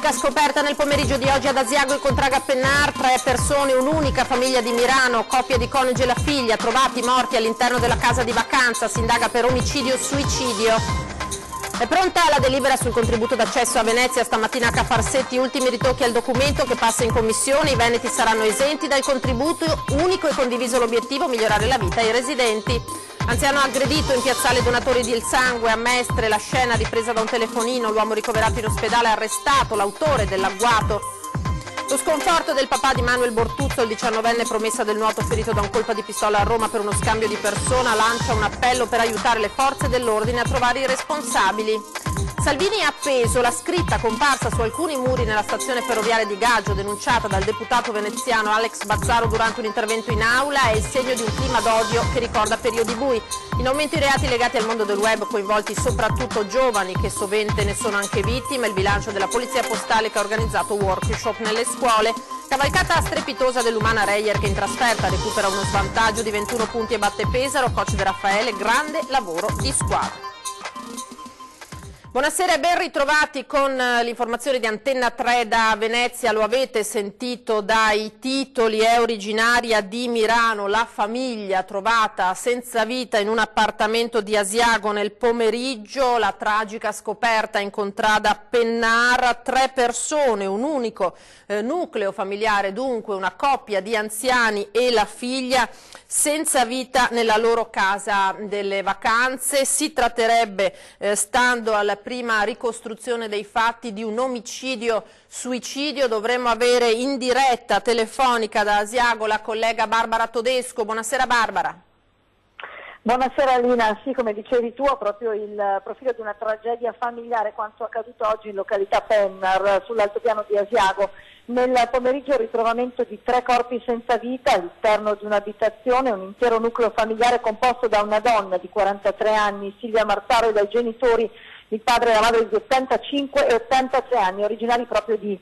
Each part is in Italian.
tragica scoperta nel pomeriggio di oggi ad Asiago e Contraga Pennar, 3 persone, un'unica famiglia di Mirano, coppia di coniuge e la figlia, trovati morti all'interno della casa di vacanza, si indaga per omicidio e suicidio. È pronta la delibera sul contributo d'accesso a Venezia, stamattina a Cafarsetti, ultimi ritocchi al documento che passa in commissione, i veneti saranno esenti dal contributo, unico e condiviso l'obiettivo, migliorare la vita ai residenti. Anziano aggredito in piazzale Donatori del Sangue a Mestre, la scena ripresa da un telefonino, l'uomo ricoverato in ospedale arrestato, l'autore dell'agguato. Lo sconforto del papà di Manuel Bortuzzo, il 19enne promessa del nuoto ferito da un colpo di pistola a Roma per uno scambio di persona, lancia un appello per aiutare le forze dell'ordine a trovare i responsabili. Salvini ha appeso la scritta comparsa su alcuni muri nella stazione ferroviaria di Gaggio, denunciata dal deputato veneziano Alex Bazzaro durante un intervento in aula, è il segno di un clima d'odio che ricorda periodi bui. In aumento i reati legati al mondo del web, coinvolti soprattutto giovani che sovente ne sono anche vittime, il bilancio della polizia postale che ha organizzato workshop nelle scuole. Cavalcata strepitosa dell'Umana Reyer che in trasferta recupera uno svantaggio di 21 punti e batte Pesaro, coach De Raffaele, grande lavoro di squadra. Buonasera e ben ritrovati con l'informazione di Antenna 3 da Venezia, lo avete sentito dai titoli, è originaria di Mirano, la famiglia trovata senza vita in un appartamento di Asiago nel pomeriggio, la tragica scoperta in contrada Pennar, 3 persone, un unico nucleo familiare, dunque una coppia di anziani e la figlia senza vita nella loro casa delle vacanze. Si tratterebbe, stando alla prima ricostruzione dei fatti, di un omicidio-suicidio. Dovremmo avere in diretta telefonica da Asiago la collega Barbara Todesco. Buonasera Barbara. Buonasera Lina, sì, come dicevi tu, ha proprio il profilo di una tragedia familiare quanto accaduto oggi in località Pennar, sull'altopiano di Asiago. Nel pomeriggio il ritrovamento di 3 corpi senza vita all'interno di un'abitazione, un intero nucleo familiare composto da una donna di 43 anni, Silvia Marzaro, e dai genitori, il padre e la madre di 85 e 83 anni, originari proprio di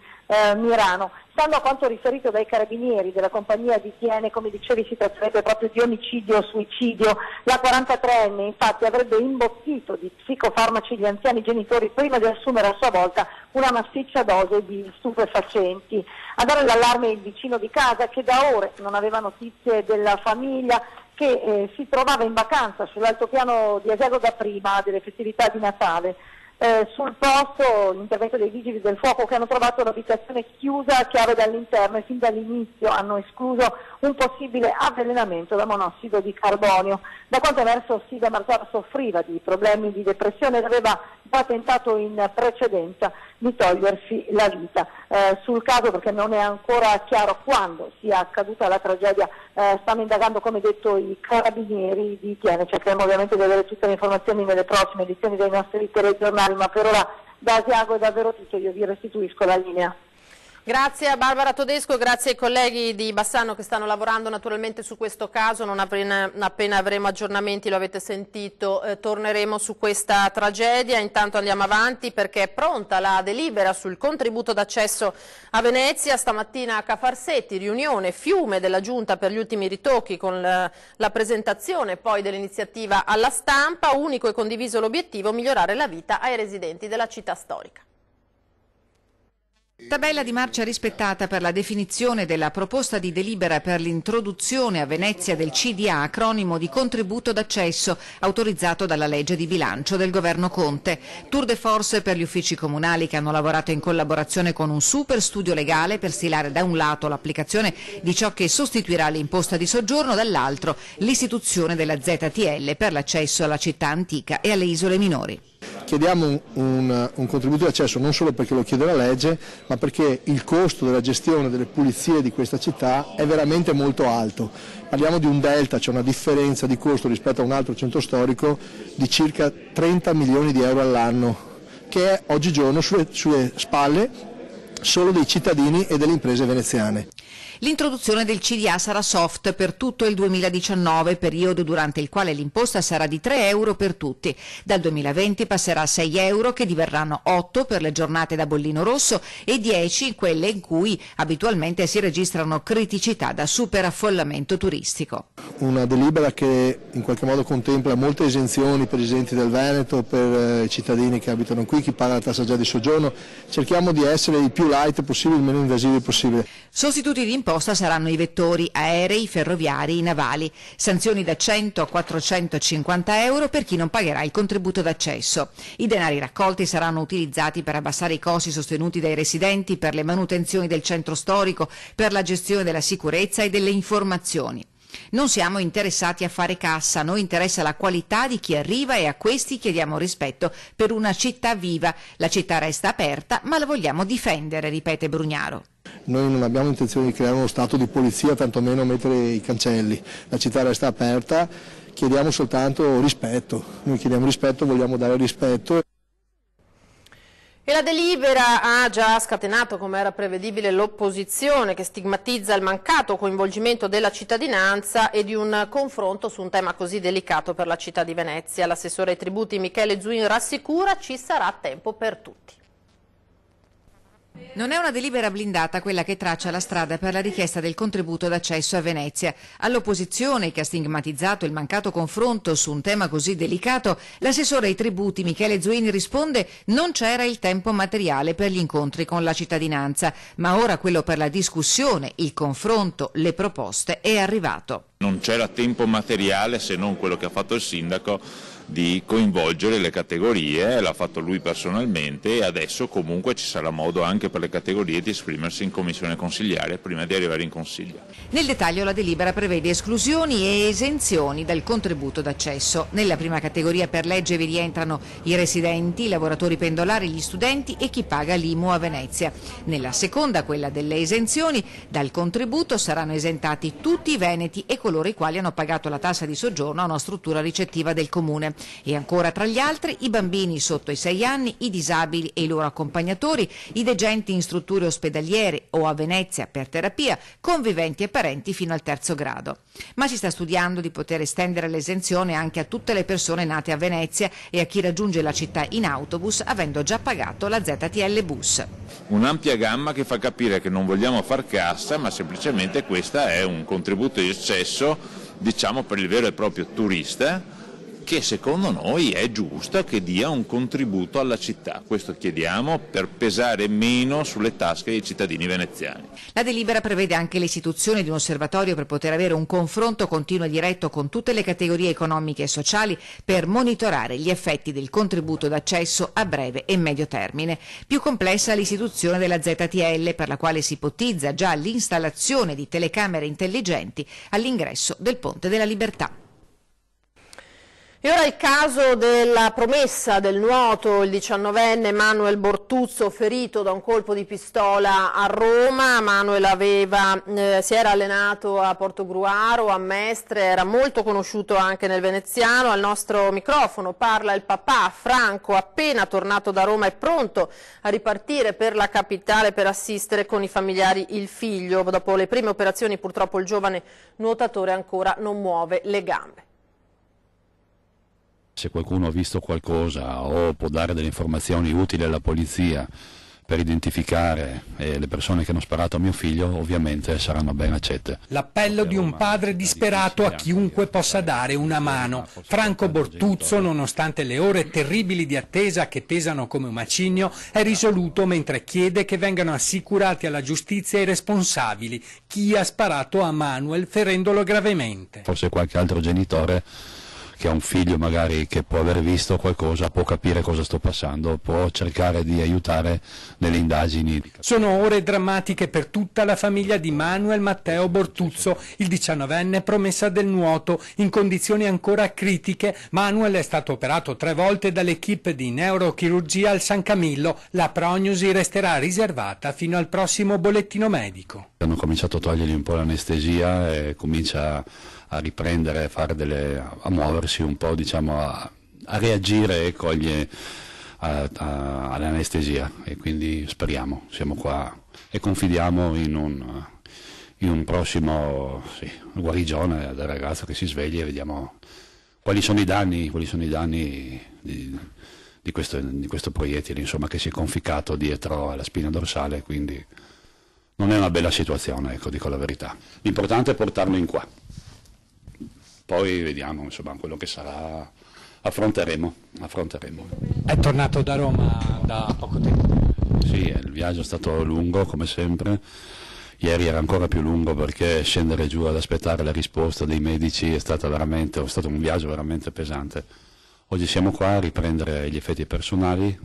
Mirano. Stando a quanto riferito dai carabinieri della compagnia di Tiene, come dicevi, si tratterebbe proprio di omicidio o suicidio. La 43enne infatti avrebbe imbottito di psicofarmaci gli anziani genitori prima di assumere a sua volta una massiccia dose di stupefacenti. A dare l'allarme il vicino di casa, che da ore non aveva notizie della famiglia, che si trovava in vacanza sull'altopiano di Asiago da prima delle festività di Natale. Sul posto l'intervento dei vigili del fuoco, che hanno trovato l'abitazione chiusa a chiave dall'interno e fin dall'inizio hanno escluso un possibile avvelenamento da monossido di carbonio. Da quanto emerso, Silvia Marzaro soffriva di problemi di depressione ed aveva già tentato in precedenza di togliersi la vita. Sul caso, perché non è ancora chiaro quando sia accaduta la tragedia, stanno indagando, come detto, i carabinieri di Tiene. Cercheremo ovviamente di avere tutte le informazioni nelle prossime edizioni dei nostri telegiornali, ma per ora da Asiago è davvero tutto, io vi restituisco la linea. Grazie a Barbara Todesco, grazie ai colleghi di Bassano che stanno lavorando naturalmente su questo caso. Non appena avremo aggiornamenti, lo avete sentito, torneremo su questa tragedia. Intanto andiamo avanti perché è pronta la delibera sul contributo d'accesso a Venezia. Stamattina a Cafarsetti, riunione fiume della Giunta per gli ultimi ritocchi con la presentazione poi dell'iniziativa alla stampa. Unico e condiviso l'obiettivo, migliorare la vita ai residenti della città storica. Tabella di marcia rispettata per la definizione della proposta di delibera per l'introduzione a Venezia del CDA, acronimo di contributo d'accesso, autorizzato dalla legge di bilancio del governo Conte. Tour de force per gli uffici comunali che hanno lavorato in collaborazione con un super studio legale per stilare da un lato l'applicazione di ciò che sostituirà l'imposta di soggiorno, dall'altro l'istituzione della ZTL per l'accesso alla città antica e alle isole minori. Chiediamo un contributo di accesso non solo perché lo chiede la legge, ma perché il costo della gestione delle pulizie di questa città è veramente molto alto. Parliamo di un delta, cioè una differenza di costo rispetto a un altro centro storico di circa 30 milioni di euro all'anno, che è oggigiorno sulle spalle solo dei cittadini e delle imprese veneziane. L'introduzione del CDA sarà soft per tutto il 2019, periodo durante il quale l'imposta sarà di 3 euro per tutti. Dal 2020 passerà a 6 euro, che diverranno 8 per le giornate da bollino rosso e 10 quelle in cui abitualmente si registrano criticità da superaffollamento turistico. Una delibera che in qualche modo contempla molte esenzioni per i residenti del Veneto, per i cittadini che abitano qui, chi paga la tassa già di soggiorno. Cerchiamo di essere il più light possibile, il meno invasivi possibile. Sostituti di imposta saranno i vettori, aerei, ferroviari, navali. Sanzioni da 100 a 450 euro per chi non pagherà il contributo d'accesso. I denari raccolti saranno utilizzati per abbassare i costi sostenuti dai residenti per le manutenzioni del centro storico, per la gestione della sicurezza e delle informazioni. Non siamo interessati a fare cassa, a noi interessa la qualità di chi arriva e a questi chiediamo rispetto per una città viva. La città resta aperta, ma la vogliamo difendere, ripete Brugnaro. Noi non abbiamo intenzione di creare uno stato di polizia, tantomeno mettere i cancelli. La città resta aperta, chiediamo soltanto rispetto. Noi chiediamo rispetto, vogliamo dare rispetto. E la delibera ha già scatenato, come era prevedibile, l'opposizione, che stigmatizza il mancato coinvolgimento della cittadinanza e di un confronto su un tema così delicato per la città di Venezia. L'assessore ai tributi Michele Zuin rassicura: ci sarà tempo per tutti. Non è una delibera blindata quella che traccia la strada per la richiesta del contributo d'accesso a Venezia. All'opposizione, che ha stigmatizzato il mancato confronto su un tema così delicato, l'assessore ai tributi Michele Zuin risponde: non c'era il tempo materiale per gli incontri con la cittadinanza, ma ora quello per la discussione, il confronto, le proposte è arrivato. Non c'era tempo materiale, se non quello che ha fatto il sindaco, di coinvolgere le categorie, l'ha fatto lui personalmente, e adesso comunque ci sarà modo anche per le categorie di esprimersi in commissione consigliare prima di arrivare in consiglio. Nel dettaglio la delibera prevede esclusioni e esenzioni dal contributo d'accesso. Nella prima categoria per legge vi rientrano i residenti, i lavoratori pendolari, gli studenti e chi paga l'IMU a Venezia. Nella seconda, quella delle esenzioni, dal contributo saranno esentati tutti i veneti e coloro i quali hanno pagato la tassa di soggiorno a una struttura ricettiva del comune. E ancora tra gli altri i bambini sotto i 6 anni, i disabili e i loro accompagnatori, i degenti in strutture ospedaliere o a Venezia per terapia, conviventi e parenti fino al 3° grado. Ma si sta studiando di poter estendere l'esenzione anche a tutte le persone nate a Venezia e a chi raggiunge la città in autobus avendo già pagato la ZTL bus. Un'ampia gamma che fa capire che non vogliamo far cassa, ma semplicemente questa è un contributo di accesso, diciamo, per il vero e proprio turista, che secondo noi è giusta che dia un contributo alla città. Questo chiediamo per pesare meno sulle tasche dei cittadini veneziani. La delibera prevede anche l'istituzione di un osservatorio per poter avere un confronto continuo e diretto con tutte le categorie economiche e sociali per monitorare gli effetti del contributo d'accesso a breve e medio termine. Più complessa l'istituzione della ZTL, per la quale si ipotizza già l'installazione di telecamere intelligenti all'ingresso del Ponte della Libertà. E ora il caso della promessa del nuoto, il 19enne Manuel Bortuzzo, ferito da un colpo di pistola a Roma. Manuel si era allenato a Portogruaro, a Mestre, era molto conosciuto anche nel veneziano. Al nostro microfono parla il papà Franco, appena tornato da Roma e pronto a ripartire per la capitale per assistere con i familiari il figlio. Dopo le prime operazioni purtroppo il giovane nuotatore ancora non muove le gambe. Se qualcuno ha visto qualcosa o può dare delle informazioni utili alla polizia per identificare le persone che hanno sparato a mio figlio, ovviamente saranno ben accette. L'appello di un padre disperato a chiunque possa dare una mano. Franco Bortuzzo, nonostante le ore terribili di attesa che pesano come un macigno, è risoluto mentre chiede che vengano assicurati alla giustizia i responsabili, chi ha sparato a Manuel ferendolo gravemente. Forse qualche altro genitore che ha un figlio magari che può aver visto qualcosa, può capire cosa sto passando, può cercare di aiutare nelle indagini. Sono ore drammatiche per tutta la famiglia di Manuel Matteo Bortuzzo, il 19enne promessa del nuoto. In condizioni ancora critiche, Manuel è stato operato 3 volte dall'equipe di neurochirurgia al San Camillo. La prognosi resterà riservata fino al prossimo bollettino medico. Hanno cominciato a togliergli un po' l'anestesia e comincia a riprendere, a muoversi un po', diciamo, a reagire e coglie all'anestesia, e quindi speriamo, siamo qua e confidiamo in in un prossimo guarigione del ragazzo che si sveglia e vediamo quali sono i danni di questo proiettile, insomma, che si è conficcato dietro alla spina dorsale, quindi non è una bella situazione, ecco, dico la verità. L'importante è portarlo in qua, poi vediamo, insomma, quello che sarà, affronteremo. È tornato da Roma da poco tempo? Sì, il viaggio è stato lungo come sempre. Ieri era ancora più lungo perché scendere giù ad aspettare la risposta dei medici è stato un viaggio veramente pesante. Oggi siamo qua a riprendere gli effetti personali,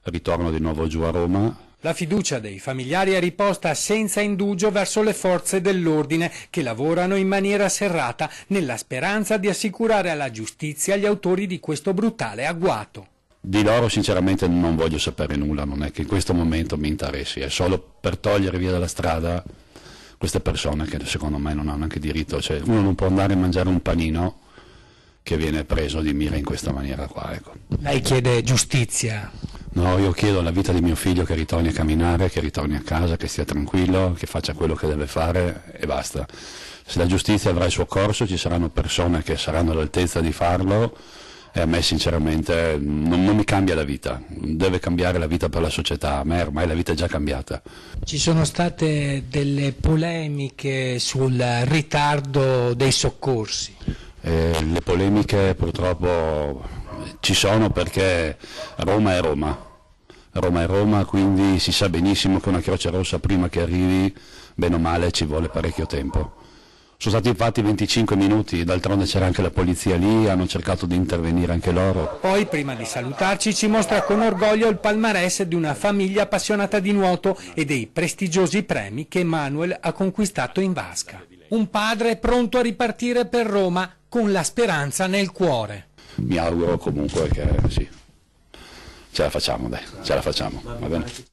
ritorno di nuovo giù a Roma. La fiducia dei familiari è riposta senza indugio verso le forze dell'ordine che lavorano in maniera serrata nella speranza di assicurare alla giustizia gli autori di questo brutale agguato. Di loro sinceramente non voglio sapere nulla, non è che in questo momento mi interessi, è solo per togliere via dalla strada queste persone che secondo me non hanno neanche diritto, cioè uno non può andare a mangiare un panino che viene preso di mira in questa maniera qua, ecco. Lei chiede giustizia? No, io chiedo la vita di mio figlio che ritorni a camminare, che ritorni a casa, che stia tranquillo, che faccia quello che deve fare e basta. Se la giustizia avrà il suo corso ci saranno persone che saranno all'altezza di farlo e a me sinceramente non mi cambia la vita, deve cambiare la vita per la società, a me ormai la vita è già cambiata. Ci sono state delle polemiche sul ritardo dei soccorsi? Le polemiche purtroppo ci sono perché Roma è Roma, quindi si sa benissimo che una Croce Rossa prima che arrivi, bene o male, ci vuole parecchio tempo. Sono stati infatti 25 minuti, d'altronde c'era anche la polizia lì, hanno cercato di intervenire anche loro. Poi, prima di salutarci, ci mostra con orgoglio il palmarès di una famiglia appassionata di nuoto e dei prestigiosi premi che Manuel ha conquistato in vasca. Un padre pronto a ripartire per Roma con la speranza nel cuore. Mi auguro comunque che sì, ce la facciamo, va bene?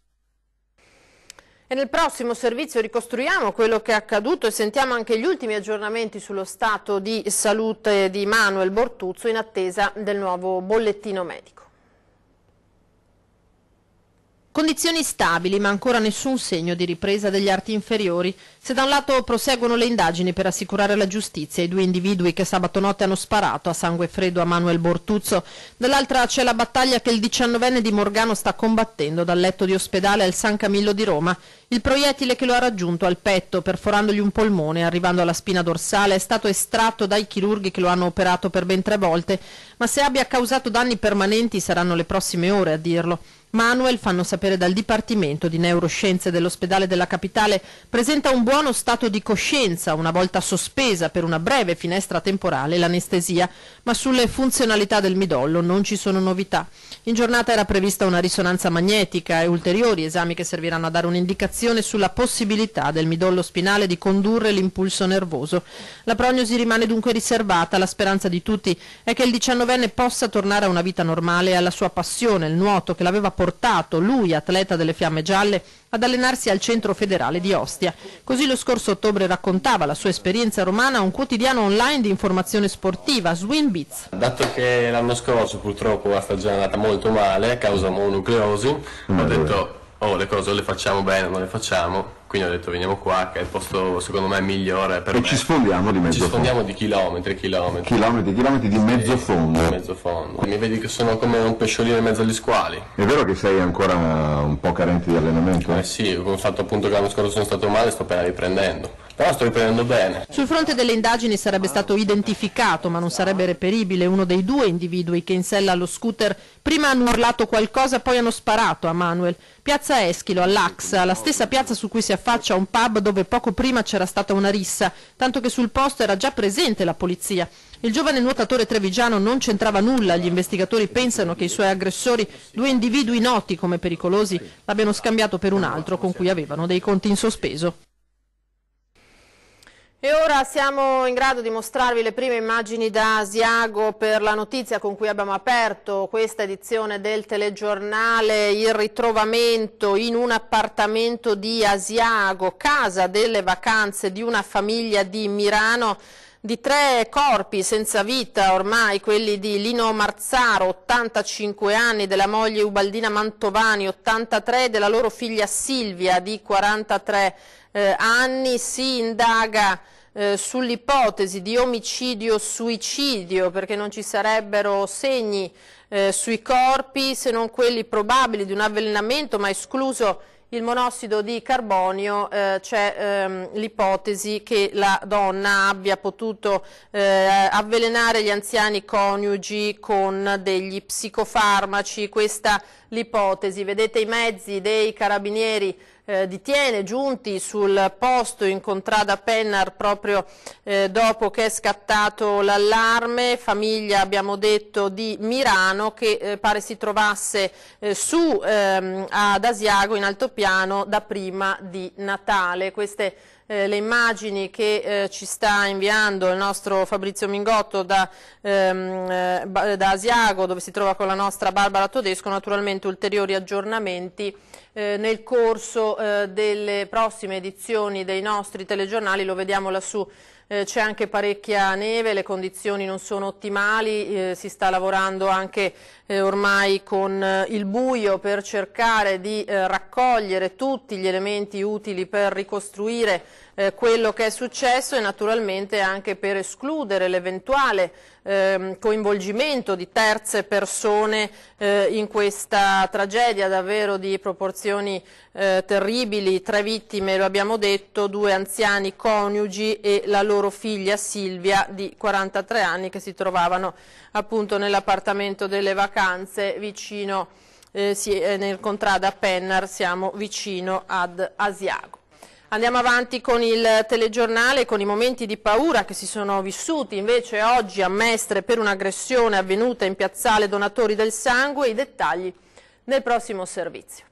E nel prossimo servizio ricostruiamo quello che è accaduto e sentiamo anche gli ultimi aggiornamenti sullo stato di salute di Manuel Bortuzzo in attesa del nuovo bollettino medico. Condizioni stabili, ma ancora nessun segno di ripresa degli arti inferiori. Se da un lato proseguono le indagini per assicurare la giustizia ai due individui che sabato notte hanno sparato a sangue freddo a Manuel Bortuzzo, dall'altra c'è la battaglia che il 19enne di Morgano sta combattendo dal letto di ospedale al San Camillo di Roma. Il proiettile che lo ha raggiunto al petto, perforandogli un polmone, arrivando alla spina dorsale, è stato estratto dai chirurghi che lo hanno operato per ben 3 volte, ma se abbia causato danni permanenti saranno le prossime ore a dirlo. Manuel, fanno sapere dal Dipartimento di Neuroscienze dell'ospedale della Capitale, presenta un buono stato di coscienza, una volta sospesa per una breve finestra temporale l'anestesia, ma sulle funzionalità del midollo non ci sono novità. In giornata era prevista una risonanza magnetica e ulteriori esami che serviranno a dare un'indicazione sulla possibilità del midollo spinale di condurre l'impulso nervoso. La prognosi rimane dunque riservata, la speranza di tutti è che il 19enne possa tornare a una vita normale e alla sua passione, il nuoto, che l'aveva portato, lui, atleta delle Fiamme Gialle, ad allenarsi al Centro Federale di Ostia. Così lo scorso ottobre raccontava la sua esperienza romana a un quotidiano online di informazione sportiva, Swim Beats. Dato che l'anno scorso purtroppo la stagione è andata molto male a causa mononucleosi, ho detto le cose o le facciamo bene o non le facciamo, quindi ho detto veniamo qua che è il posto secondo me migliore per me. Ci sfondiamo di mezzo fondo. Ci sfondiamo di chilometri di mezzo fondo. Di mezzo fondo. Mi vedi che sono come un pesciolino in mezzo agli squali. È vero che sei ancora un po' carente di allenamento? Sì, come fatto appunto che l'anno scorso sono stato male, sto appena riprendendo. Però sto riprendendo bene. Sul fronte delle indagini sarebbe stato identificato, ma non sarebbe reperibile, uno dei 2 individui che in sella allo scooter prima hanno urlato qualcosa, poi hanno sparato a Manuel. Piazza Eschilo, all'Axa, la stessa piazza su cui si affaccia un pub dove poco prima c'era stata una rissa, tanto che sul posto era già presente la polizia. Il giovane nuotatore trevigiano non c'entrava nulla, gli investigatori pensano che i suoi aggressori, 2 individui noti come pericolosi, l'abbiano scambiato per un altro con cui avevano dei conti in sospeso. E ora siamo in grado di mostrarvi le prime immagini da Asiago per la notizia con cui abbiamo aperto questa edizione del telegiornale, il ritrovamento in un appartamento di Asiago, casa delle vacanze di una famiglia di Mirano, di 3 corpi senza vita ormai, quelli di Lino Marzaro, 85 anni, della moglie Ubaldina Mantovani, 83, della loro figlia Silvia, di 43 anni. Si indaga sull'ipotesi di omicidio-suicidio, perché non ci sarebbero segni sui corpi se non quelli probabili di un avvelenamento, ma escluso il monossido di carbonio. C'è l'ipotesi che la donna abbia potuto avvelenare gli anziani coniugi con degli psicofarmaci. Questa l'ipotesi. Vedete i mezzi dei carabinieri di Tiene giunti sul posto in contrada Pennar proprio dopo che è scattato l'allarme. Famiglia, abbiamo detto, di Mirano, che pare si trovasse su ad Asiago in altopiano da prima di Natale. Queste le immagini che ci sta inviando il nostro Fabrizio Mingotto da Asiago, dove si trova con la nostra Barbara Todesco. Naturalmente ulteriori aggiornamenti nel corso delle prossime edizioni dei nostri telegiornali. Lo vediamo lassù, c'è anche parecchia neve, le condizioni non sono ottimali, si sta lavorando anche ormai con il buio per cercare di raccogliere tutti gli elementi utili per ricostruire quello che è successo, e naturalmente anche per escludere l'eventuale coinvolgimento di terze persone in questa tragedia davvero di proporzioni terribili. 3 vittime, lo abbiamo detto, 2 anziani coniugi e la loro figlia Silvia di 43 anni, che si trovavano appunto nell'appartamento delle vacanze vicino nel contrada Pennar, siamo vicino ad Asiago. Andiamo avanti con il telegiornale, con i momenti di paura che si sono vissuti invece oggi a Mestre per un'aggressione avvenuta in piazzale Donatori del Sangue. I dettagli nel prossimo servizio.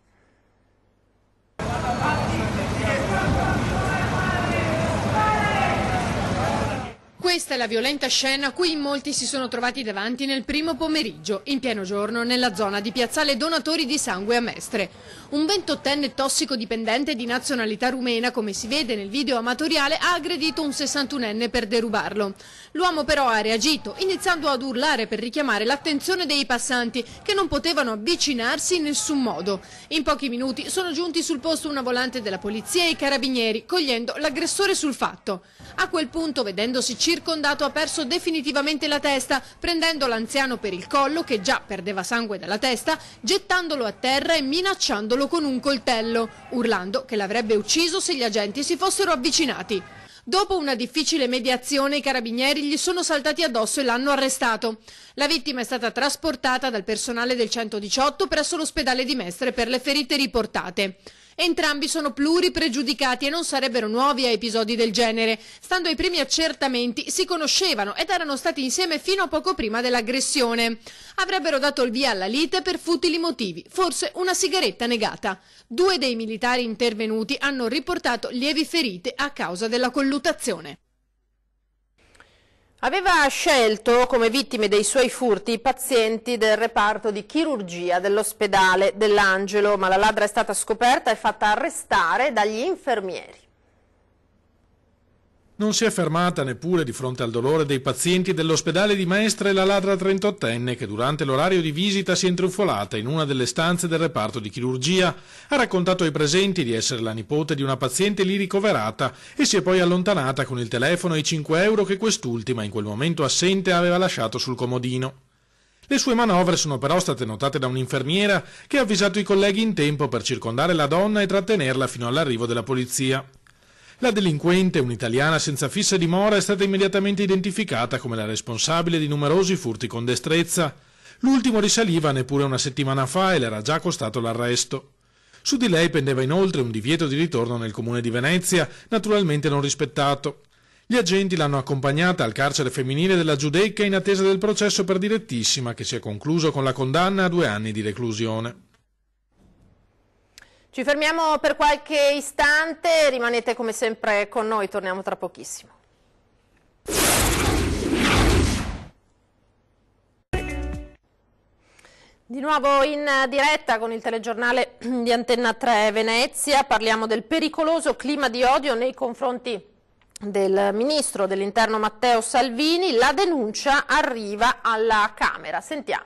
Questa è la violenta scena a cui in molti si sono trovati davanti nel primo pomeriggio, in pieno giorno, nella zona di piazzale Donatori di Sangue a Mestre. Un 28enne tossicodipendente di nazionalità rumena, come si vede nel video amatoriale, ha aggredito un 61enne per derubarlo. L'uomo però ha reagito, iniziando ad urlare per richiamare l'attenzione dei passanti, che non potevano avvicinarsi in nessun modo. In pochi minuti sono giunti sul posto una volante della polizia e i carabinieri, cogliendo l'aggressore sul fatto. A quel punto, vedendosi circondato, ha perso definitivamente la testa, prendendo l'anziano per il collo, che già perdeva sangue dalla testa, gettandolo a terra e minacciandolo con un coltello, urlando che l'avrebbe ucciso se gli agenti si fossero avvicinati. Dopo una difficile mediazione, i carabinieri gli sono saltati addosso e l'hanno arrestato. La vittima è stata trasportata dal personale del 118 presso l'ospedale di Mestre per le ferite riportate. Entrambi sono pluripregiudicati e non sarebbero nuovi a episodi del genere. Stando ai primi accertamenti, si conoscevano ed erano stati insieme fino a poco prima dell'aggressione. Avrebbero dato il via alla lite per futili motivi, forse una sigaretta negata. 2 dei militari intervenuti hanno riportato lievi ferite a causa della colluttazione. Aveva scelto come vittime dei suoi furti i pazienti del reparto di chirurgia dell'ospedale dell'Angelo, ma la ladra è stata scoperta e fatta arrestare dagli infermieri. Non si è fermata neppure di fronte al dolore dei pazienti dell'ospedale di Mestre la ladra 38enne che durante l'orario di visita si è intrufolata in una delle stanze del reparto di chirurgia, ha raccontato ai presenti di essere la nipote di una paziente lì ricoverata e si è poi allontanata con il telefono e i 5 euro che quest'ultima, in quel momento assente, aveva lasciato sul comodino. Le sue manovre sono però state notate da un'infermiera che ha avvisato i colleghi in tempo per circondare la donna e trattenerla fino all'arrivo della polizia. La delinquente, un'italiana senza fissa dimora, è stata immediatamente identificata come la responsabile di numerosi furti con destrezza. L'ultimo risaliva neppure una settimana fa e le era già costato l'arresto. Su di lei pendeva inoltre un divieto di ritorno nel comune di Venezia, naturalmente non rispettato. Gli agenti l'hanno accompagnata al carcere femminile della Giudecca in attesa del processo per direttissima, che si è concluso con la condanna a 2 anni di reclusione. Ci fermiamo per qualche istante, rimanete come sempre con noi, torniamo tra pochissimo. Di nuovo in diretta con il telegiornale di Antenna 3 Venezia, parliamo del pericoloso clima di odio nei confronti del ministro dell'Interno Matteo Salvini. La denuncia arriva alla Camera. Sentiamo.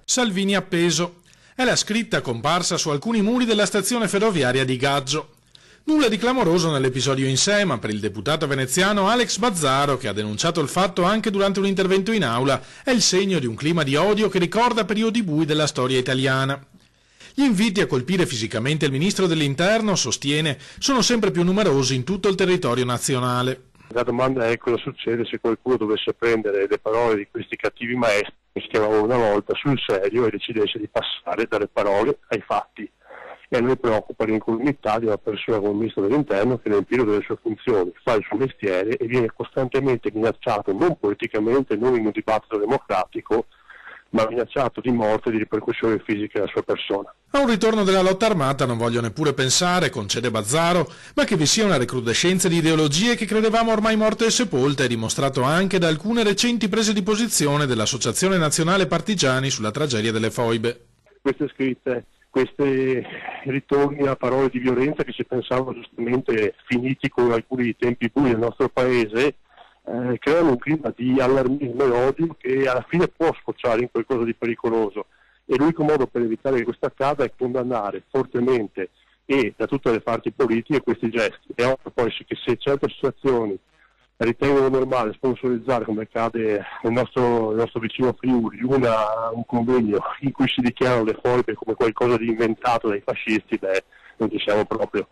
Salvini appeso. È la scritta comparsa su alcuni muri della stazione ferroviaria di Gaggio. Nulla di clamoroso nell'episodio in sé, ma per il deputato veneziano Alex Bazzaro, che ha denunciato il fatto anche durante un intervento in aula, è il segno di un clima di odio che ricorda periodi bui della storia italiana. Gli inviti a colpire fisicamente il ministro dell'Interno, sostiene, sono sempre più numerosi in tutto il territorio nazionale. La domanda è cosa succede se qualcuno dovesse prendere le parole di questi cattivi maestri, che si chiamavano una volta, sul serio e decidesse di passare dalle parole ai fatti. E a noi preoccupa l'incolumità di una persona come il ministro dell'Interno che nel pieno delle sue funzioni fa il suo mestiere e viene costantemente minacciato, non politicamente, non in un dibattito democratico, ma minacciato di morte e di ripercussioni fisiche della sua persona. A un ritorno della lotta armata non voglio neppure pensare, concede Bazzaro, ma che vi sia una recrudescenza di ideologie che credevamo ormai morte e sepolte, è dimostrato anche da alcune recenti prese di posizione dell'Associazione Nazionale Partigiani sulla tragedia delle foibe. Queste scritte, questi ritorni a parole di violenza che si pensavano giustamente finiti con alcuni tempi bui del nostro paese, creano un clima di allarmismo e odio che alla fine può sfociare in qualcosa di pericoloso, e l'unico modo per evitare che questo accada è condannare fortemente e da tutte le parti politiche questi gesti. È ovvio poi che se certe situazioni ritengono normale sponsorizzare, come accade nel nostro vicino Friuli, un convegno in cui si dichiarano le foibe come qualcosa di inventato dai fascisti, non ci siamo proprio.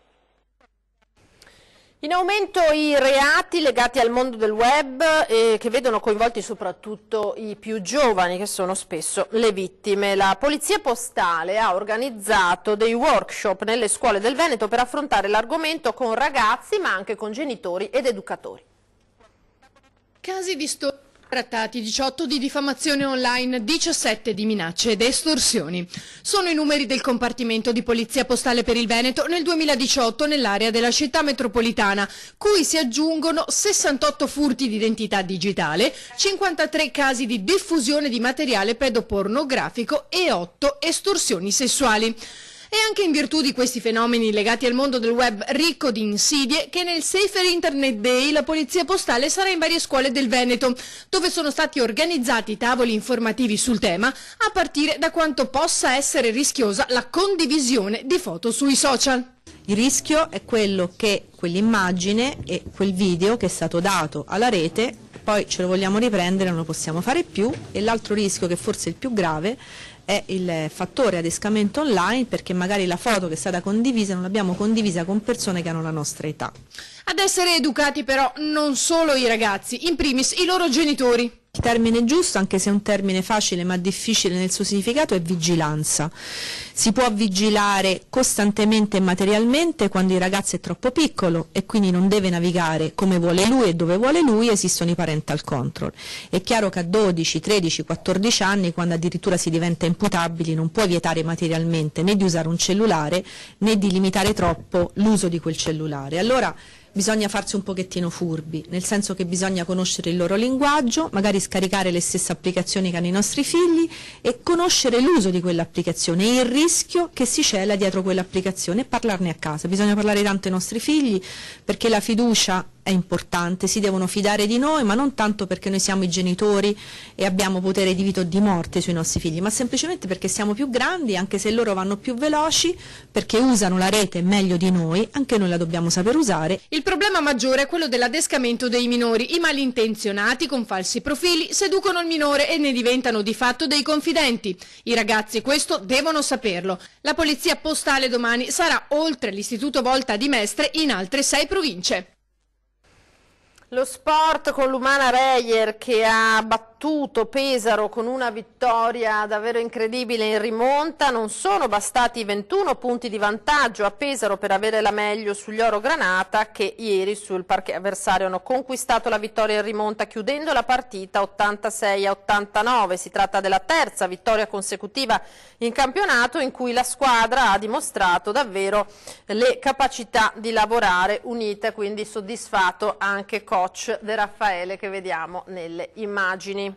In aumento i reati legati al mondo del web che vedono coinvolti soprattutto i più giovani, che sono spesso le vittime. La Polizia Postale ha organizzato dei workshop nelle scuole del Veneto per affrontare l'argomento con ragazzi ma anche con genitori ed educatori. Casi di trattati, 18 di diffamazione online, 17 di minacce ed estorsioni. Sono i numeri del compartimento di Polizia Postale per il Veneto nel 2018 nell'area della città metropolitana, cui si aggiungono 68 furti di identità digitale, 53 casi di diffusione di materiale pedopornografico e 8 estorsioni sessuali. È anche in virtù di questi fenomeni legati al mondo del web ricco di insidie che nel Safer Internet Day la Polizia Postale sarà in varie scuole del Veneto, dove sono stati organizzati tavoli informativi sul tema, a partire da quanto possa essere rischiosa la condivisione di foto sui social. Il rischio è quello che quell'immagine e quel video che è stato dato alla rete, poi ce lo vogliamo riprendere, non lo possiamo fare più, e l'altro rischio, che forse è il più grave, è il fattore adescamento online, perché magari la foto che è stata condivisa non l'abbiamo condivisa con persone che hanno la nostra età. Ad essere educati però non solo i ragazzi, in primis i loro genitori. Il termine giusto, anche se è un termine facile ma difficile nel suo significato, è vigilanza. Si può vigilare costantemente e materialmente quando il ragazzo è troppo piccolo e quindi non deve navigare come vuole lui e dove vuole lui, esistono i parental control. È chiaro che a 12, 13, 14 anni, quando addirittura si diventa imputabili, non puoi vietare materialmente né di usare un cellulare né di limitare troppo l'uso di quel cellulare. Allora bisogna farsi un pochettino furbi, nel senso che bisogna conoscere il loro linguaggio, magari scaricare le stesse applicazioni che hanno i nostri figli e conoscere l'uso di quell'applicazione e il rischio che si cela dietro quell'applicazione e parlarne a casa. Bisogna parlare tanto ai nostri figli, perché la fiducia è importante, si devono fidare di noi, ma non tanto perché noi siamo i genitori e abbiamo potere di vita o di morte sui nostri figli, ma semplicemente perché siamo più grandi, anche se loro vanno più veloci, perché usano la rete meglio di noi, anche noi la dobbiamo saper usare. Il problema maggiore è quello dell'adescamento dei minori. I malintenzionati con falsi profili seducono il minore e ne diventano di fatto dei confidenti. I ragazzi questo devono saperlo. La Polizia Postale domani sarà, oltre l'Istituto Volta di Mestre, in altre 6 province. Lo sport con l'Umana Reyer che ha battuto Pesaro con una vittoria davvero incredibile in rimonta. Non sono bastati 21 punti di vantaggio a Pesaro per avere la meglio sugli Orogranata, che ieri sul parquet avversario hanno conquistato la vittoria in rimonta chiudendo la partita 86-89. Si tratta della terza vittoria consecutiva in campionato in cui la squadra ha dimostrato davvero le capacità di lavorare unite, quindi soddisfatto anche coach De Raffaele, che vediamo nelle immagini.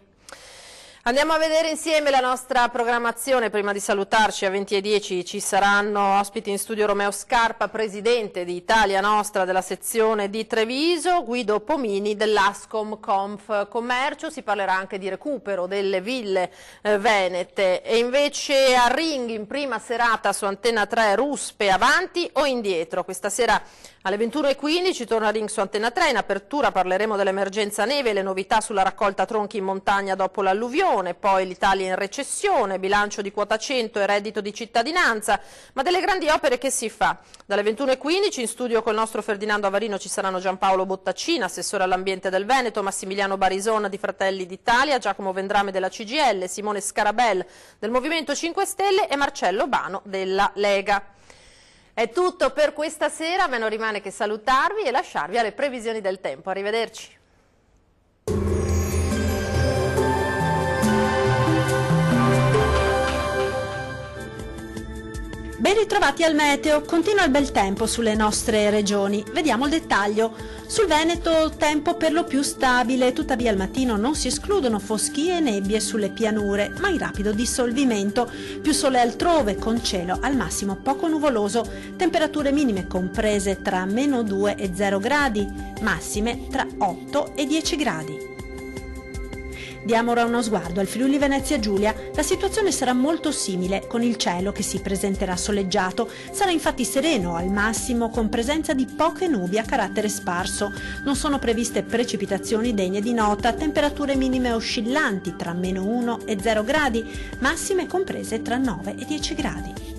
Andiamo a vedere insieme la nostra programmazione. Prima di salutarci, a 20:10 ci saranno ospiti in studio Romeo Scarpa, presidente di Italia Nostra della sezione di Treviso, Guido Pomini dell'Ascom Conf Commercio. Si parlerà anche di recupero delle ville venete. E invece a Ring, in prima serata su Antenna 3, Ruspe avanti o indietro. Questa sera alle 21:15 torna Ring su Antenna 3. In apertura parleremo dell'emergenza neve e le novità sulla raccolta tronchi in montagna dopo l'alluvione. Poi l'Italia in recessione, bilancio di quota 100 e reddito di cittadinanza, ma delle grandi opere che si fa. Dalle 21:15 in studio col nostro Ferdinando Avarino ci saranno Giampaolo Bottaccina, assessore all'ambiente del Veneto, Massimiliano Barison di Fratelli d'Italia, Giacomo Vendrame della CGIL, Simone Scarabel del Movimento 5 Stelle e Marcello Bano della Lega. È tutto per questa sera, a me non rimane che salutarvi e lasciarvi alle previsioni del tempo. Arrivederci. Ben ritrovati al meteo, continua il bel tempo sulle nostre regioni. Vediamo il dettaglio. Sul Veneto tempo per lo più stabile, tuttavia al mattino non si escludono foschie e nebbie sulle pianure, ma in rapido dissolvimento. Più sole altrove, con cielo al massimo poco nuvoloso, temperature minime comprese tra -2 e 0 gradi, massime tra 8 e 10 gradi. Diamo ora uno sguardo al Friuli Venezia Giulia. La situazione sarà molto simile, con il cielo che si presenterà soleggiato. Sarà infatti sereno al massimo, con presenza di poche nubi a carattere sparso. Non sono previste precipitazioni degne di nota, temperature minime oscillanti tra -1 e 0 gradi, massime comprese tra 9 e 10 gradi.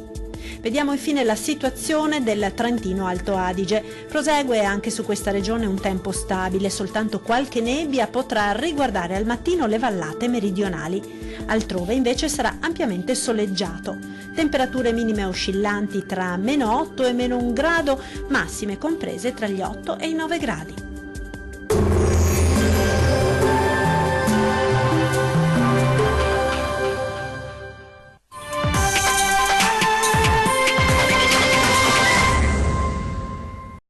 Vediamo infine la situazione del Trentino Alto Adige. Prosegue anche su questa regione un tempo stabile, soltanto qualche nebbia potrà riguardare al mattino le vallate meridionali. Altrove invece sarà ampiamente soleggiato. Temperature minime oscillanti tra -8 e -1 grado, massime comprese tra gli 8 e i 9 gradi.